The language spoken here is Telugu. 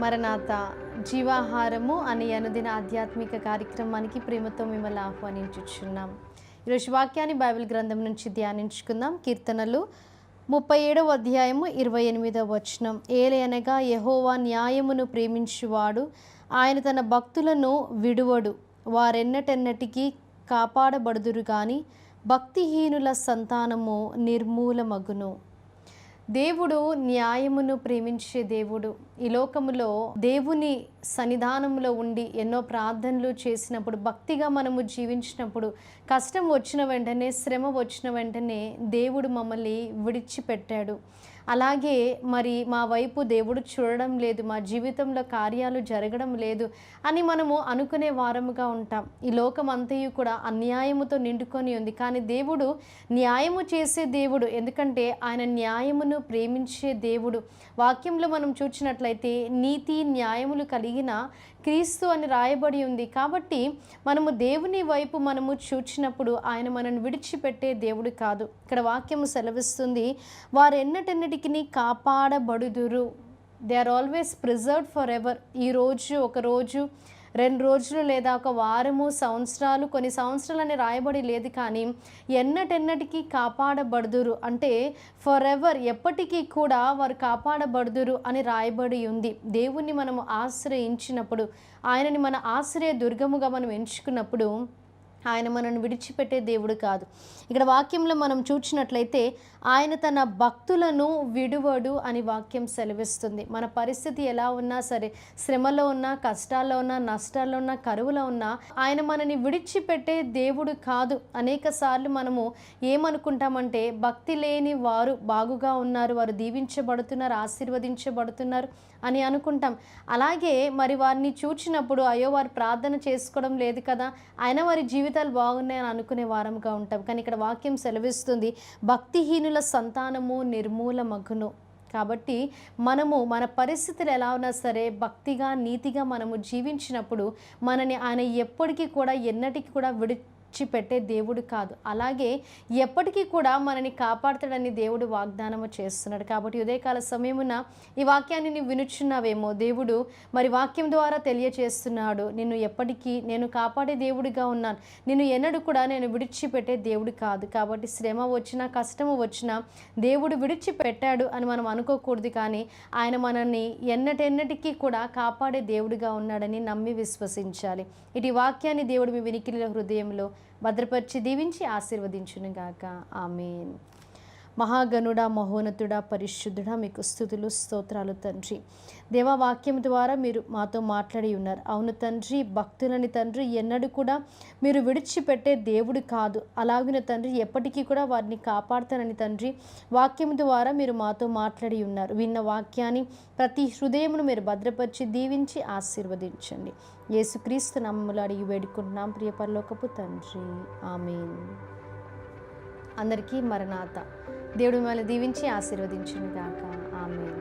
మరణాత జీవాహారము అనే అనుదిన ఆధ్యాత్మిక కార్యక్రమానికి ప్రేమతో మిమ్మల్ని ఆహ్వానించుచున్నాం. ఈరోజు వాక్యాన్ని బైబిల్ గ్రంథం నుంచి ధ్యానించుకుందాం. కీర్తనలు 37వ అధ్యాయము 28వ వచనం. ఏలయనగా యెహోవా న్యాయమును ప్రేమించువాడు, ఆయన తన భక్తులను విడువడు. వారెన్నటెన్నటికీ కాపాడబడుదురు గాని భక్తిహీనుల సంతానము నిర్మూలమగును. దేవుడు న్యాయమును ప్రేమించే దేవుడు. ఈ లోకములో దేవుని సన్నిధానంలో ఉండి ఎన్నో ప్రార్థనలు చేసినప్పుడు, భక్తిగా మనము జీవించినప్పుడు, కష్టం వచ్చిన వెంటనే, శ్రమ వచ్చిన వెంటనే దేవుడు మమ్మల్ని విడిచిపెట్టాడు. అలాగే మరి మా వైపు దేవుడు చూడడం లేదు, మా జీవితంలో కార్యాలు జరగడం లేదు అని మనము అనుకునే వారముగా ఉంటాం. ఈ లోకం అంతయు కూడా అన్యాయముతో నిండుకొని ఉంది. కానీ దేవుడు న్యాయము చేసే దేవుడు, ఎందుకంటే ఆయన న్యాయమును ప్రేమించే దేవుడు. వాక్యంలో మనం చూసినట్లయితే నీతి న్యాయములు కలిగిన క్రీస్తు అని రాయబడి ఉంది. కాబట్టి మనము దేవుని వైపు మనము చూచినప్పుడు ఆయన మనల్ని విడిచిపెట్టే దేవుడు కాదు. ఇక్కడ వాక్యము సెలవిస్తుంది, వారు ఎన్నటెన్నటికి కాపాడబడుదురు. They are always preserved for ever. ఈరోజు, ఒక రోజు, 2 రోజులు లేదా ఒక వారము, సంవత్సరాలు, కొన్ని సంవత్సరాలని రాయబడి లేదు. కానీ ఎన్నటెన్నటికీ కాపాడబడుదురు అంటే ఫర్ ఎవర్, ఎప్పటికీ కూడా వారు కాపాడబడుదురు అని రాయబడి ఉంది. దేవుణ్ణి మనము ఆశ్రయించినప్పుడు, ఆయనని మన ఆశ్రయ దుర్గముగా మనం ఎంచుకున్నప్పుడు ఆయన మనల్ని విడిచిపెట్టే దేవుడు కాదు. ఇక్కడ వాక్యంలో మనం చూసినట్లయితే ఆయన తన భక్తులను విడువడు అని వాక్యం సెలవిస్తుంది. మన పరిస్థితి ఎలా ఉన్నా సరే, శ్రమలో ఉన్నా, కష్టాల్లో ఉన్నా, నష్టాల్లో ఉన్నా, కరువులో ఉన్నా ఆయన మనని విడిచిపెట్టే దేవుడు కాదు. అనేక సార్లు మనము ఏమనుకుంటామంటే భక్తి లేని వారు బాగుగా ఉన్నారు, వారు దీవించబడుతున్నారు, ఆశీర్వదించబడుతున్నారు అని అనుకుంటాం. అలాగే మరి వారిని చూచినప్పుడు అయ్యో వారు ప్రార్థన చేసుకోవడం లేదు కదా, అయినా వారి జీవితాలు బాగున్నాయని అనుకునే వారంగా ఉంటాం. కానీ ఇక్కడ వాక్యం సెలవిస్తుంది, భక్తిహీనుల సంతానము నిర్మూలమగును. కాబట్టి మనము మన పరిస్థితులు ఎలా ఉన్నా సరే భక్తిగా, నీతిగా మనము జీవించినప్పుడు మనని ఆయన ఎప్పటికీ కూడా, ఎన్నటికీ కూడా విడిచిపెట్టే దేవుడు కాదు. అలాగే ఎప్పటికీ కూడా మనని కాపాడుతాడని దేవుడు వాగ్దానము చేస్తున్నాడు. కాబట్టి ఉదయకాల సమయమున ఈ వాక్యాన్ని నీవు వినుచున్నావేమో, దేవుడు మరి వాక్యం ద్వారా తెలియచేస్తున్నాడు, నిన్ను ఎప్పటికీ నేను కాపాడే దేవుడిగా ఉన్నాను, నిన్ను ఎన్నడూ కూడా నేను విడిచిపెట్టే దేవుడు కాదు. కాబట్టి శ్రమ వచ్చినా, కష్టము వచ్చినా దేవుడు విడిచిపెట్టాడు అని మనం అనుకోకూడదు. కానీ ఆయన మనల్ని ఎన్నటెన్నటికీ కూడా కాపాడే దేవుడిగా ఉన్నాడని నమ్మి విశ్వసించాలి. ఇటు వాక్యాన్ని దేవుడు మీ వినికిడిలో, హృదయంలో భద్రపరిచి దీవించి ఆశీర్వదించునుగాక. ఆమేన్. మహాగణుడా, మహోన్నతుడా, పరిశుద్ధుడా, మీకు స్తుతులు, స్తోత్రాలు తండ్రి. దేవా, వాక్యం ద్వారా మీరు మాతో మాట్లాడి ఉన్నారు. అవును తండ్రి, భక్తులని తండ్రి ఎన్నడూ కూడా మీరు విడిచిపెట్టే దేవుడు కాదు. అలాగిన తండ్రి ఎప్పటికీ కూడా వారిని కాపాడుతానని తండ్రి వాక్యం ద్వారా మీరు మాతో మాట్లాడి ఉన్నారు. విన్న వాక్యాన్ని ప్రతి హృదయమును మీరు భద్రపరిచి దీవించి ఆశీర్వదించండి. యేసుక్రీస్తు నామములో అడిగి వేడుకుంటున్నాం ప్రియ పరలోకపు తండ్రి. ఆమేన్. అందరికీ మరణాత. దేవుడు మిమ్మల్ని దీవించి ఆశీర్వదించును గాక. ఆమేన్.